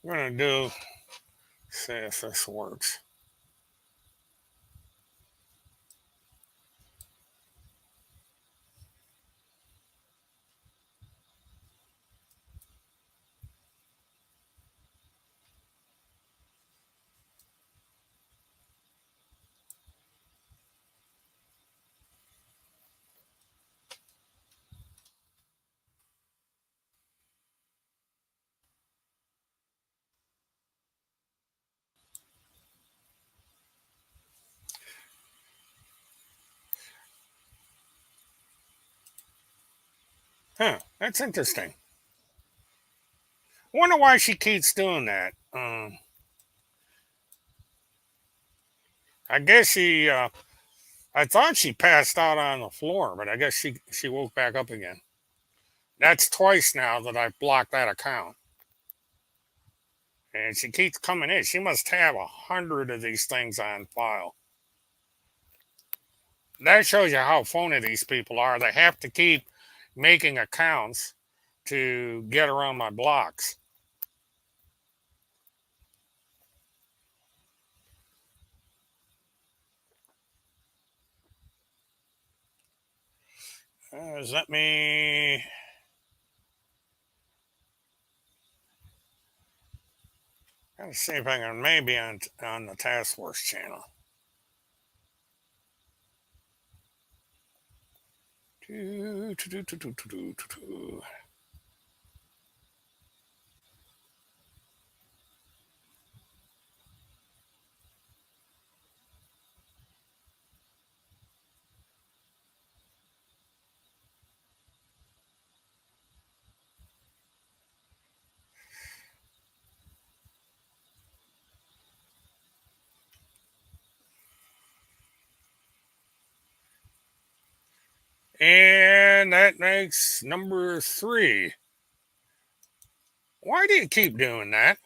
I'm gonna do, see if this works. Huh, that's interesting. I wonder why she keeps doing that. I guess I thought she passed out on the floor, but I guess she woke back up again. That's twice now that I've blocked that account. And she keeps coming in. She must have 100 of these things on file. That shows you how phony these people are. They have to keep making accounts to get around my blocks. Let me gotta see if I can maybe on the task force channel. And that makes number 3. Why do you keep doing that?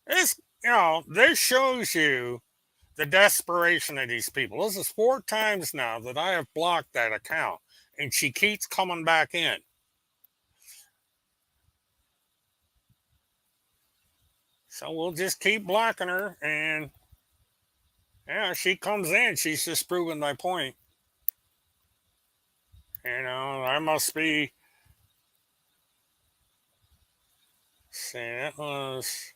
This, this shows you the desperation of these people. This is 4 times now that I have blocked that account, and she keeps coming back in. So we'll just keep blocking her, and yeah, she comes in. She's just proving my point. I must be. See, that was.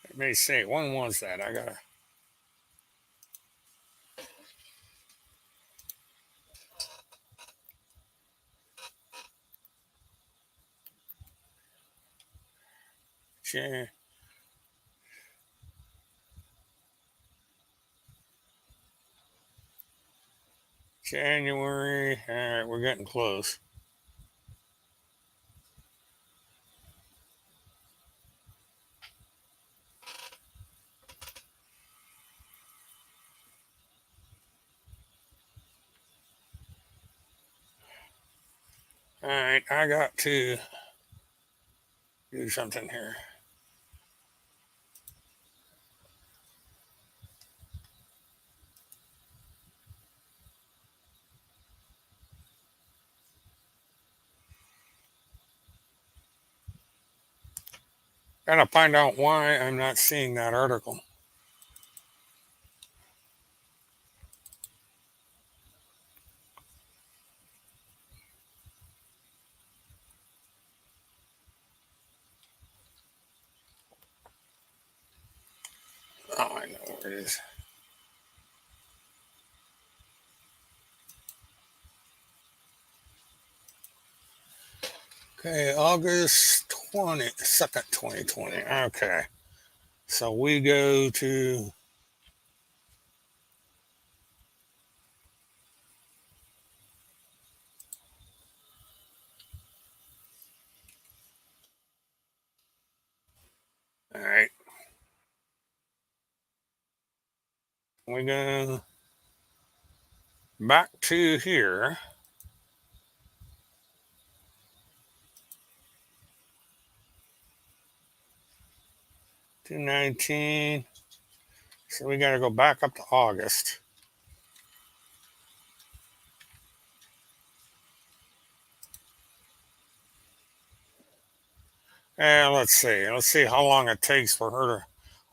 Let me see. When was that? I gotta. January. All right, we're getting close. All right, I got to do something here. Gotta find out why I'm not seeing that article. Oh, I know where it is. Okay, August 22nd, 2020. Okay. So we go to. All right. We go back to here. 219. So we got to go back up to August. And let's see. Let's see how long it takes for her to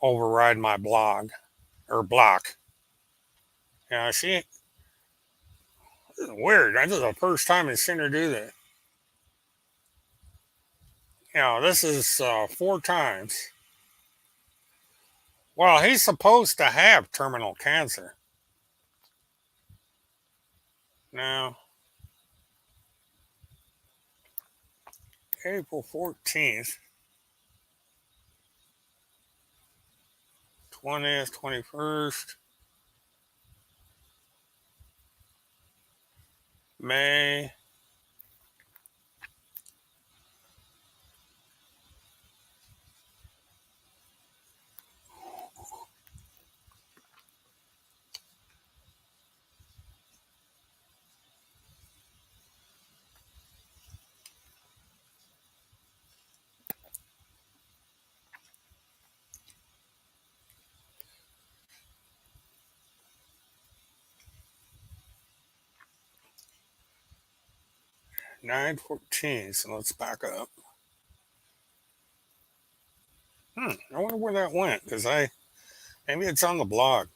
override my blog or block. Yeah, she this is weird. This is the first time I've seen her do that. This is 4 times. Well, he's supposed to have terminal cancer. Now, April 14th, 20th, 21st, May. 9/14. So let's back up. I wonder where that went because maybe it's on the blog.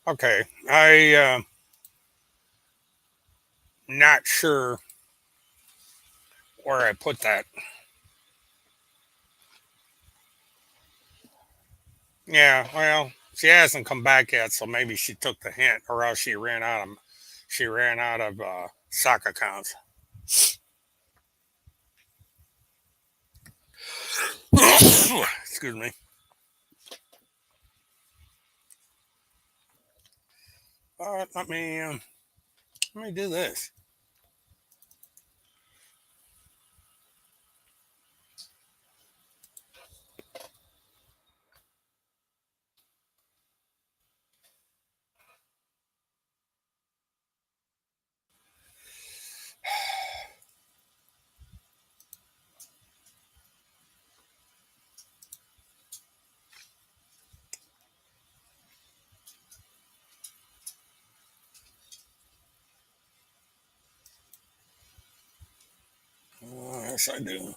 Okay, not sure where I put that. Yeah, well, she hasn't come back yet, so maybe she took the hint, or else she ran out of sock accounts. Excuse me. All right, let me do this. Oh, yes, I do.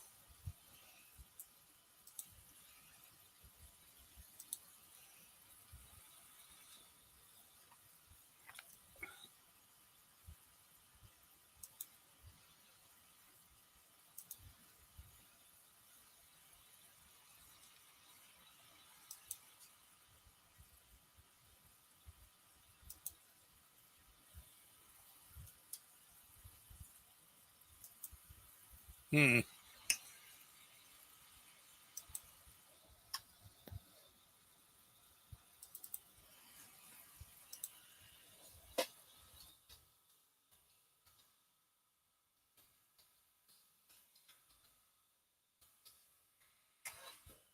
Hmm.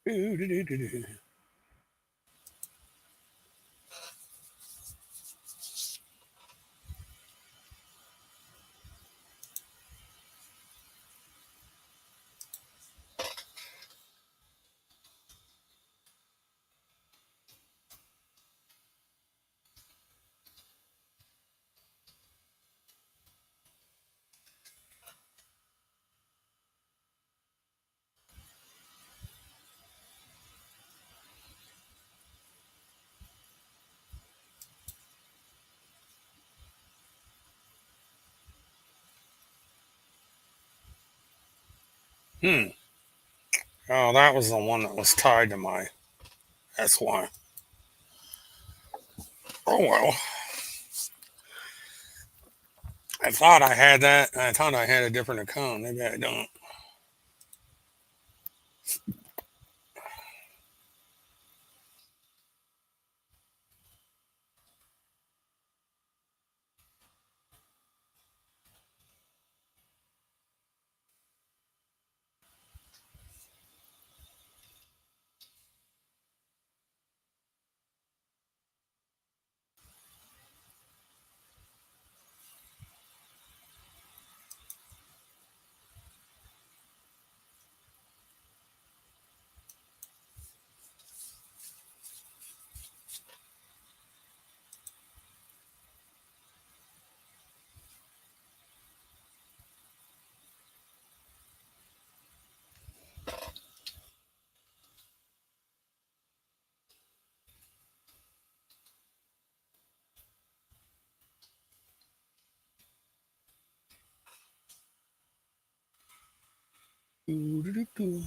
Doo-doo-doo-doo-doo. Hmm. Oh, that was the one that was tied to my. That's why. Oh well. I thought I had that. I thought I had a different account. Maybe I don't. Doo-doo-doo-doo.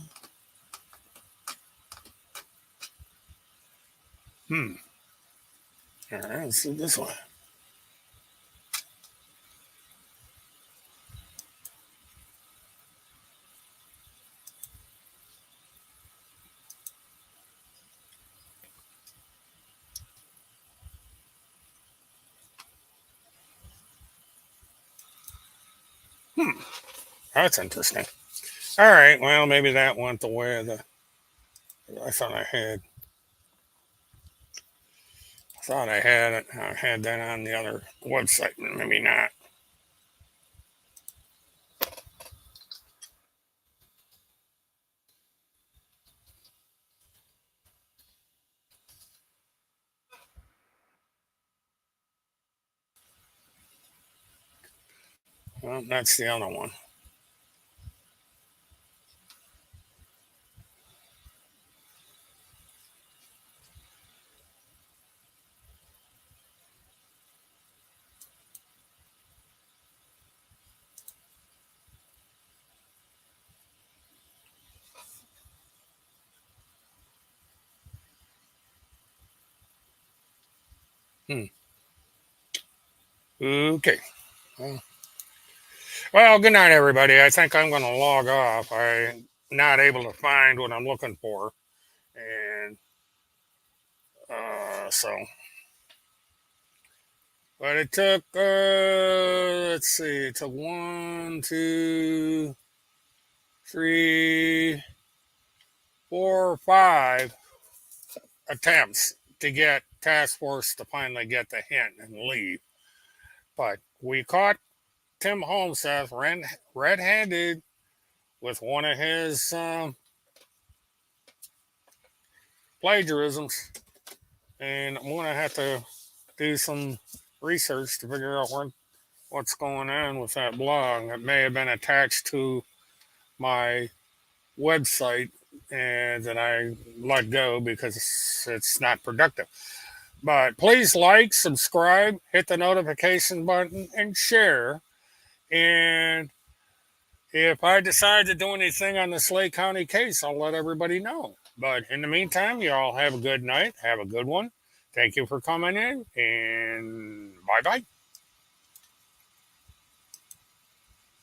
All right, let's do this one. That's interesting. All right, well, maybe that went the way that I thought I had. I thought I had it. I had that on the other website, maybe not. Well, that's the other one. Hmm. Okay. Well, good night, everybody. I think I'm going to log off. I'm not able to find what I'm looking for, and so. But it took. Let's see. It took 5 attempts to get task force to finally get the hint and leave. But we caught Tim Holmseth red-handed with one of his plagiarisms, and I'm gonna have to do some research to figure out what's going on with that blog. It may have been attached to my website and that I let go because it's not productive. But please like, subscribe, hit the notification button, and share. And if I decide to do anything on the Slade County case, I'll let everybody know. But in the meantime, you all have a good night. Have a good one. Thank you for coming in, and bye bye.